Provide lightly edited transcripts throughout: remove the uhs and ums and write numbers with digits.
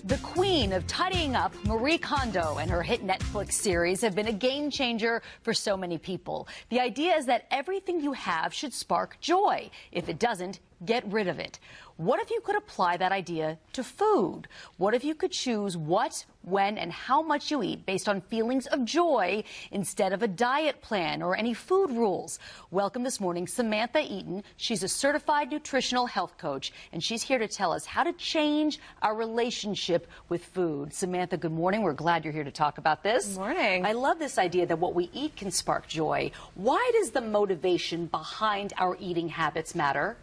The queen of tidying up, Marie Kondo, and her hit Netflix series have been a game changer for so many people. The idea is that everything you have should spark joy. If it doesn't, get rid of it. What if you could apply that idea to food? What if you could choose what, when, and how much you eat based on feelings of joy instead of a diet plan or any food rules? Welcome this morning, Samantha Eaton. She's a certified nutritional health coach, and she's here to tell us how to change our relationship with food. Samantha, good morning. We're glad you're here to talk about this. Good morning. I love this idea that what we eat can spark joy. Why does the motivation behind our eating habits matter?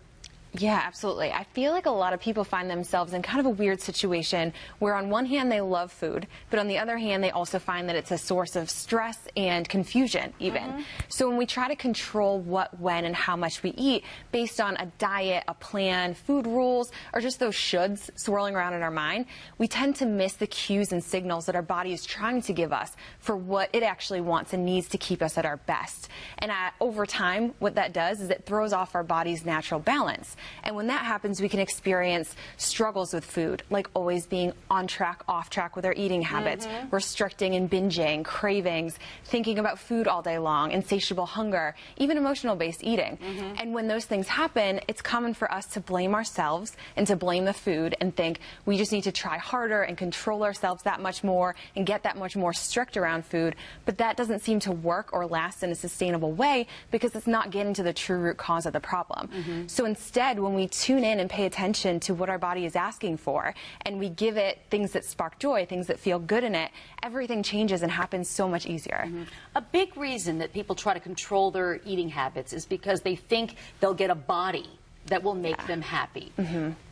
Yeah, absolutely. I feel like a lot of people find themselves in kind of a weird situation where on one hand they love food, but on the other hand they also find that it's a source of stress and confusion even. So when we try to control what, when, and how much we eat based on a diet, a plan, food rules, or just those shoulds swirling around in our mind, we tend to miss the cues and signals that our body is trying to give us for what it actually wants and needs to keep us at our best. And over time, what that does is it throws off our body's natural balance. And when that happens, we can experience struggles with food, like always being on track, off track with our eating habits, restricting and binging, cravings, thinking about food all day long, insatiable hunger, even emotional-based eating. And when those things happen, it's common for us to blame ourselves and to blame the food and think we just need to try harder and control ourselves that much more and get that much more strict around food. But that doesn't seem to work or last in a sustainable way because it's not getting to the true root cause of the problem. So instead, when we tune in and pay attention to what our body is asking for and we give it things that spark joy, things that feel good in it, everything changes and happens so much easier. A big reason that people try to control their eating habits is because they think they'll get a body that will make them happy.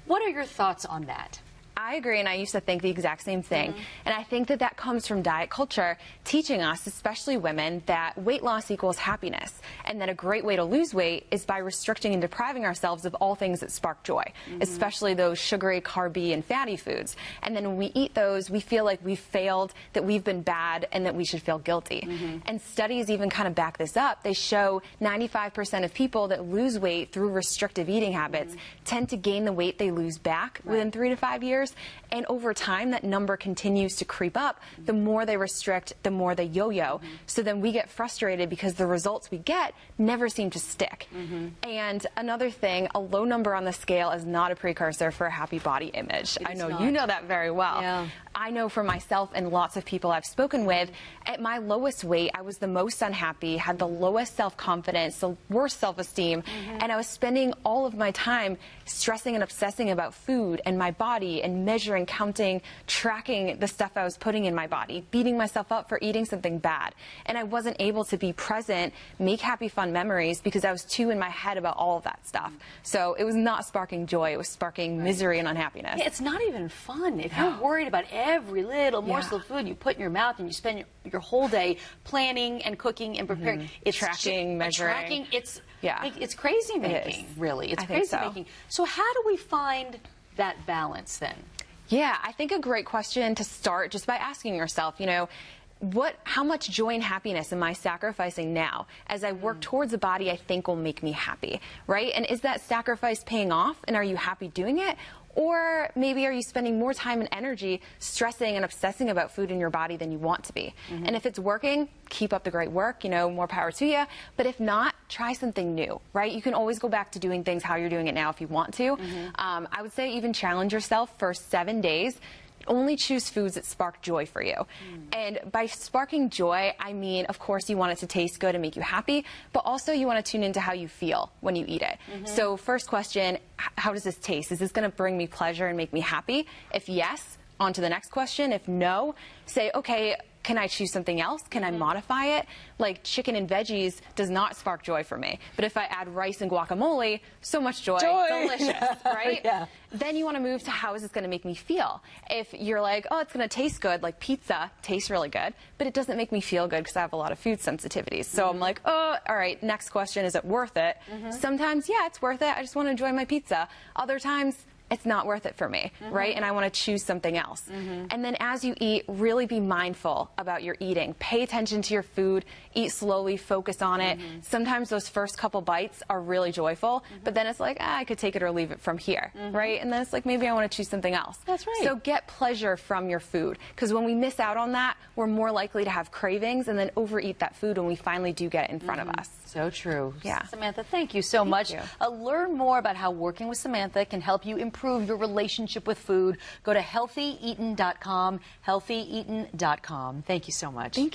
What are your thoughts on that? I agree, and I used to think the exact same thing. And I think that that comes from diet culture teaching us, especially women, that weight loss equals happiness, and that a great way to lose weight is by restricting and depriving ourselves of all things that spark joy, especially those sugary, carby, and fatty foods. And then when we eat those, we feel like we've failed, that we've been bad, and that we should feel guilty. And studies even kind of back this up. They show 95% of people that lose weight through restrictive eating habits tend to gain the weight they lose back within 3 to 5 years. And over time, that number continues to creep up. The more they restrict, the more they yo-yo. So then we get frustrated because the results we get never seem to stick. And another thing, a low number on the scale is not a precursor for a happy body image. I know you know that very well. I know for myself and lots of people I've spoken with, at my lowest weight, I was the most unhappy, had the lowest self-confidence, the worst self-esteem, and I was spending all of my time stressing and obsessing about food and my body and measuring, counting, tracking the stuff I was putting in my body, beating myself up for eating something bad. And I wasn't able to be present, make happy, fun memories because I was too in my head about all of that stuff. So it was not sparking joy, it was sparking misery and unhappiness. Yeah, it's not even fun. If you're worried about every little morsel of food you put in your mouth and you spend your whole day planning and cooking and preparing, it's tracking, measuring. It's crazy making, really. It's crazy making. So how do we find that balance then? Yeah, I think a great question to start just by asking yourself, you know, how much joy and happiness am I sacrificing now as I work towards a body I think will make me happy, right? And is that sacrifice paying off, and are you happy doing it? Or maybe are you spending more time and energy stressing and obsessing about food in your body than you want to be? And if it's working, keep up the great work, you know, more power to you. But if not, try something new, right? You can always go back to doing things how you're doing it now if you want to. I would say even challenge yourself for 7 days. Only choose foods that spark joy for you. And by sparking joy, I mean, of course, you want it to taste good and make you happy, but also you want to tune into how you feel when you eat it. So first question, how does this taste? Is this going to bring me pleasure and make me happy? If yes, on to the next question. If no, say, okay, can I choose something else? Can I modify it? Like chicken and veggies does not spark joy for me. But if I add rice and guacamole, so much joy. Delicious, right? Then you want to move to how is this going to make me feel? If you're like, oh, it's going to taste good, like pizza tastes really good, but it doesn't make me feel good because I have a lot of food sensitivities. So I'm like, oh, all right, next question, is it worth it? Sometimes, yeah, it's worth it. I just want to enjoy my pizza. Other times, it's not worth it for me, right? And I want to choose something else. And then as you eat, really be mindful about your eating. Pay attention to your food, eat slowly, focus on it. Sometimes those first couple bites are really joyful, but then it's like, I could take it or leave it from here, right? And then it's like, maybe I want to choose something else. That's right. So get pleasure from your food, because when we miss out on that, we're more likely to have cravings and then overeat that food when we finally do get it in front of us. So true. Yeah. Samantha, thank you so much. you. Learn more about how working with Samantha can help you improve your relationship with food. Go to healthyeaton.com, healthyeaton.com. Thank you so much. Thank you.